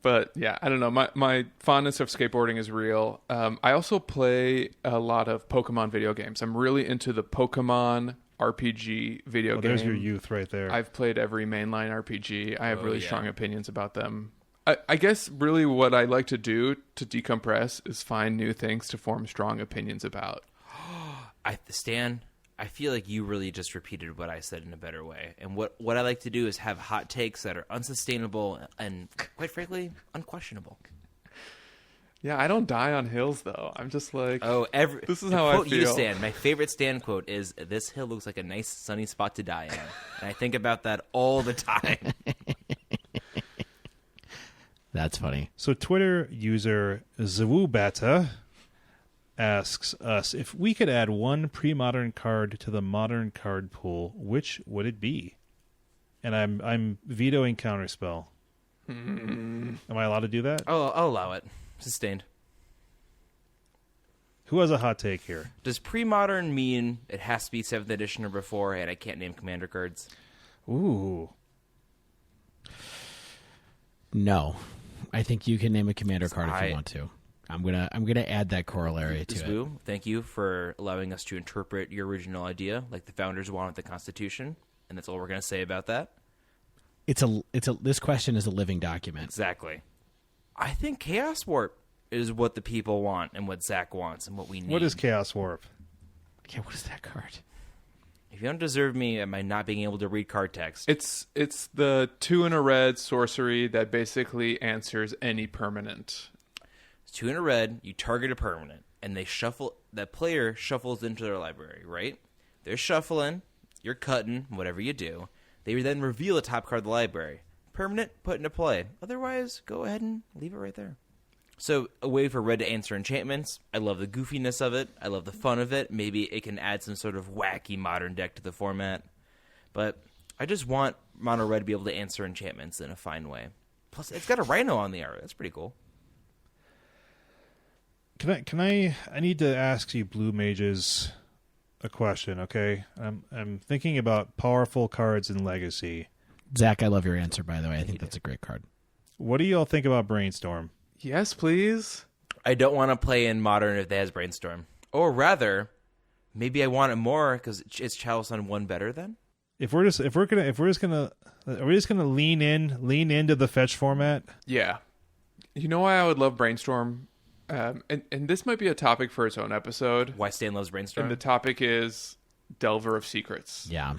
But yeah, I don't know. My fondness of skateboarding is real. I also play a lot of Pokemon video games. I'm really into the Pokemon RPG video game. There's your youth right there. I've played every mainline RPG. I have really yeah. strong opinions about them. I guess really what I like to do to decompress is find new things to form strong opinions about. Stan, I feel like you really just repeated what I said in a better way. And what I like to do is have hot takes that are unsustainable and, quite frankly, unquestionable. Yeah, I don't die on hills though. I'm just like, this is the how I quote feel. You, Stan, my favorite Stan quote is, "This hill looks like a nice sunny spot to die on." And I think about that all the time. That's funny. So Twitter user Zawubata asks us if we could add one pre-modern card to the modern card pool, which would it be? And I'm vetoing Counterspell. Am I allowed to do that? I'll allow it. Sustained. Who has a hot take here? Does pre-modern mean it has to be 7th edition or before, and I can't name commander cards? Ooh. No, I think you can name a commander card if you want to. I'm gonna add that corollary to it. Zwoo, thank you for allowing us to interpret your original idea, like the founders wanted the Constitution, and that's all we're gonna say about that. This question is a living document. Exactly. I think Chaos Warp is what the people want, and what Zach wants, and what we need. What is Chaos Warp? Okay, what is that card? If you don't deserve me, am I not being able to read card text? It's the 2 in a red sorcery that basically answers any permanent. It's 2 in a red, you target a permanent, and that player shuffles into their library, right? They're shuffling, you're cutting, whatever you do. They then reveal the top card of the library. Permanent, put into play. Otherwise, go ahead and leave it right there. So, a way for red to answer enchantments. I love the goofiness of it. I love the fun of it. Maybe it can add some sort of wacky modern deck to the format. But I just want mono red to be able to answer enchantments in a fine way. Plus, it's got a rhino on the arrow. That's pretty cool. I need to ask you blue mages a question, okay? I'm thinking about powerful cards in Legacy. Zach, I love your answer, by the way. I think that's a great card. What do y'all think about Brainstorm? Yes, please. I don't want to play in modern if they has brainstorm. Or rather, maybe I want it more because is Chalice on 1 better then? Are we just gonna lean into the fetch format? Yeah. You know why I would love Brainstorm? And this might be a topic for its own episode. Why Stan loves brainstorm? And the topic is Delver of Secrets. Yeah.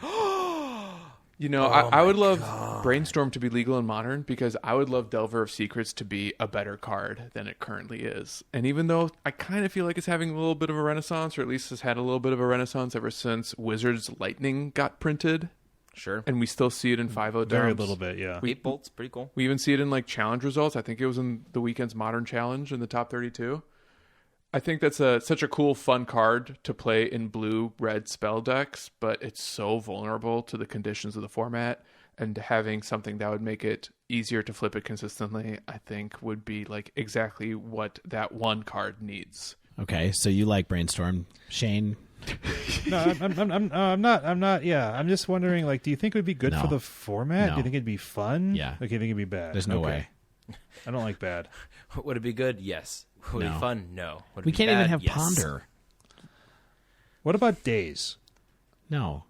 You know, I would love Brainstorm to be legal and modern because I would love Delver of Secrets to be a better card than it currently is. And even though I kind of feel like it's having a little bit of a renaissance, or at least has had a little bit of a renaissance ever since Wizards Lightning got printed. sure. And we still see it in 5.0 Very dumps. little bit, yeah. 8 bolts, pretty cool. We even see it in like challenge results. I think it was in the weekend's Modern Challenge in the top 32. I think that's such a cool, fun card to play in blue-red spell decks, but it's so vulnerable to the conditions of the format, and having something that would make it easier to flip it consistently, I think, would be like exactly what that one card needs. Okay, so you like Brainstorm, Shane? No, I'm not. Yeah, I'm just wondering. Like, do you think it would be good No. for the format? No. Do you think it'd be fun? Yeah. Like, you think it'd be bad? There's no Okay. way. I don't like bad. Would it be good? Yes. Would it No. be fun? No. Would it We be can't bad? even have Yes. Ponder. What about days? No.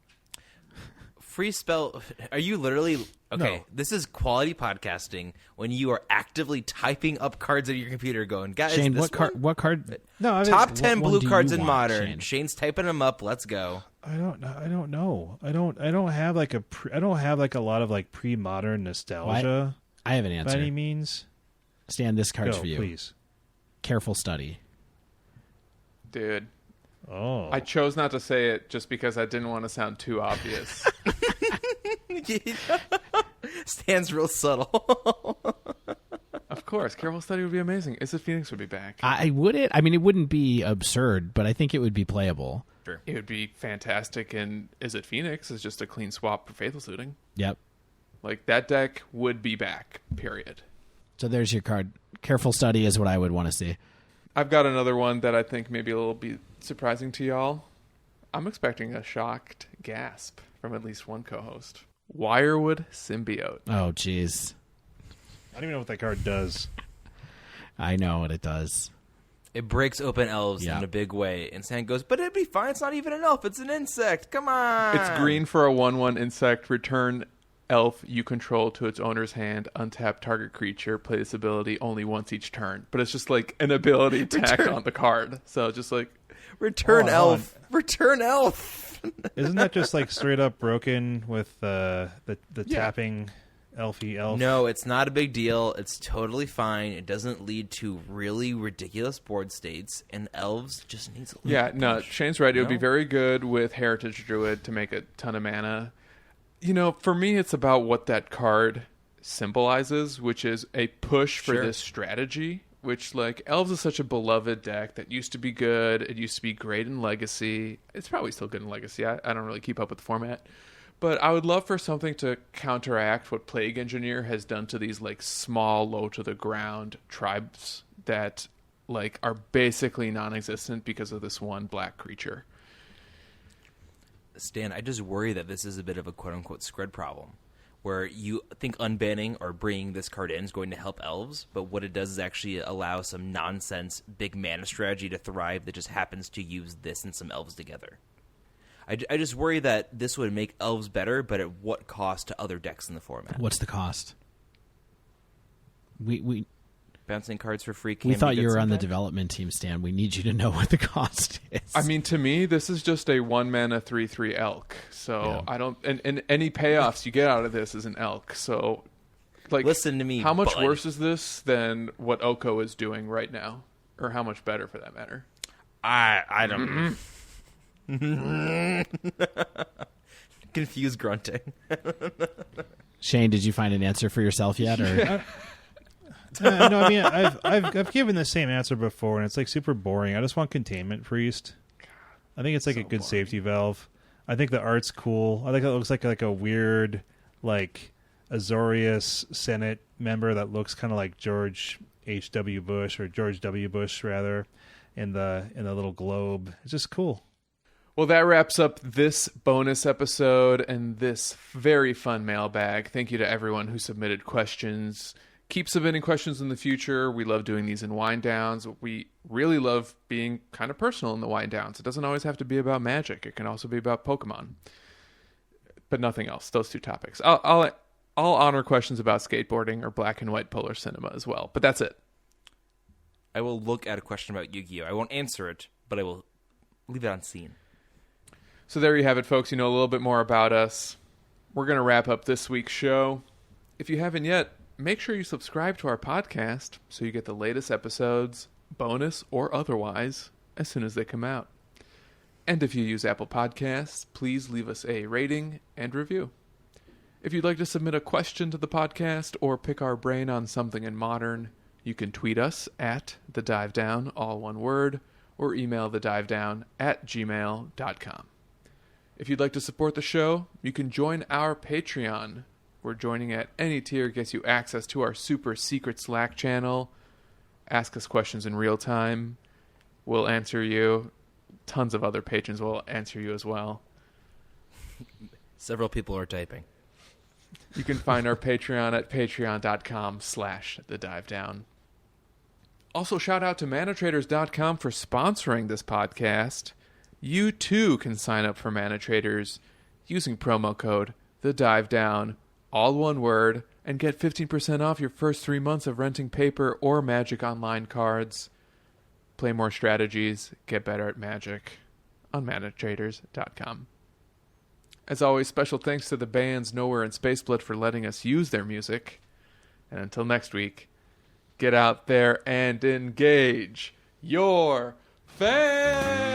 Free spell. Are you literally okay? No. This is quality podcasting when you are actively typing up cards at your computer, going, guys. Shane, this what card? one? What card? No, I mean, Top 10 one blue do cards you in want, Modern. Shane? Shane's typing them up. Let's go. I don't know. I don't have like I don't have like a lot of like pre-modern nostalgia I have an by answer. any means. Stan, this card's Go, for you. please. Careful study. Dude, Oh, I chose not to say it just because I didn't want to sound too obvious. Stan's real subtle. Of course, Careful Study would be amazing. Is it Phoenix would be back? I would it. I mean, it wouldn't be absurd, but I think it would be playable. Sure. It would be fantastic, and Is It Phoenix is just a clean swap for Faithful Suiting. Yep. Like, that deck would be back, period. So there's your card. Careful study is what I would want to see. I've got another one that I think maybe a little bit surprising to y'all. I'm expecting a shocked gasp from at least one co-host. Wirewood Symbiote. Oh, jeez. I don't even know what that card does. I know what it does. It breaks open elves Yeah. in a big way, and Stan goes, "But it'd be fine. It's not even an elf. It's an insect. Come on." It's green for a 1/1 insect. Return elf you control to its owner's hand. Untap target creature. Play this ability only once each turn. But it's just like an ability tacked on the card. So just like, Return Hold elf. Return elf. Isn't that just like straight up broken with the Yeah. tapping elfy elf? No, it's not a big deal. It's totally fine. It doesn't lead to really ridiculous board states, and elves just needs a little yeah, no, Shane's right. It would be No? very good with Heritage Druid to make a ton of mana. You know, for me, it's about what that card symbolizes, which is a push for Sure. this strategy. Which, like, Elves is such a beloved deck that used to be good. It used to be great in Legacy. It's probably still good in Legacy. I don't really keep up with the format. But I would love for something to counteract what Plague Engineer has done to these, like, small, low-to-the-ground tribes that, like, are basically non-existent because of this one black creature. Stan, I just worry that this is a bit of a quote-unquote spread problem, where you think unbanning or bringing this card in is going to help elves, but what it does is actually allow some nonsense big mana strategy to thrive that just happens to use this and some elves together. I just worry that this would make elves better, but at what cost to other decks in the format? What's the cost? We Bouncing cards for free can we be thought good you were on the sometimes. development team, Stan. We need you to know what the cost is. I mean, to me, this is just a 1-mana 3/3 elk. So Yeah. I don't... And any payoffs you get out of this is an elk. So, like... Listen to me, How much bud. worse is this than what Oko is doing right now? Or how much better, for that matter? I don't. Confused grunting. Shane, did you find an answer for yourself yet? Or No, I mean I've given the same answer before, and it's like super boring. I just want Containment Priest. I think it's like So a good boring. safety valve. I think the art's cool. I think it looks like a weird like Azorius Senate member that looks kind of like George H.W. Bush, or George W. Bush rather, in the little globe. It's just cool. Well, that wraps up this bonus episode and this very fun mailbag. Thank you to everyone who submitted questions. Keep submitting questions in the future. We love doing these in wind downs. We really love being kind of personal in the wind downs. It doesn't always have to be about Magic. It can also be about Pokemon, but nothing else. Those two topics. I'll honor questions about skateboarding or black and white polar cinema as well. But that's it. I will look at a question about Yu-Gi-Oh! I won't answer it, but I will leave it on scene. So there you have it, folks. You know a little bit more about us. We're going to wrap up this week's show. If you haven't yet, make sure you subscribe to our podcast so you get the latest episodes, bonus or otherwise, as soon as they come out. And if you use Apple Podcasts, please leave us a rating and review. If you'd like to submit a question to the podcast or pick our brain on something in Modern, you can tweet us at thedivedown, all one word, or email thedivedown@gmail.com. If you'd like to support the show, you can join our Patreon. Where joining at any tier gets you access to our super secret Slack channel. Ask us questions in real time. We'll answer you. Tons of other patrons will answer you as well. Several people are typing. You can find our Patreon at patreon.com/thedivedown. Also, shout out to manatraders.com for sponsoring this podcast. You too can sign up for Mana Traders using promo code TheDiveDown, all one word, and get 15% off your first 3 months of renting paper or Magic Online cards. Play more strategies, get better at Magic on manatraders.com. As always, special thanks to the bands Nowhere and Spaceblood for letting us use their music. And until next week, get out there and engage your fans!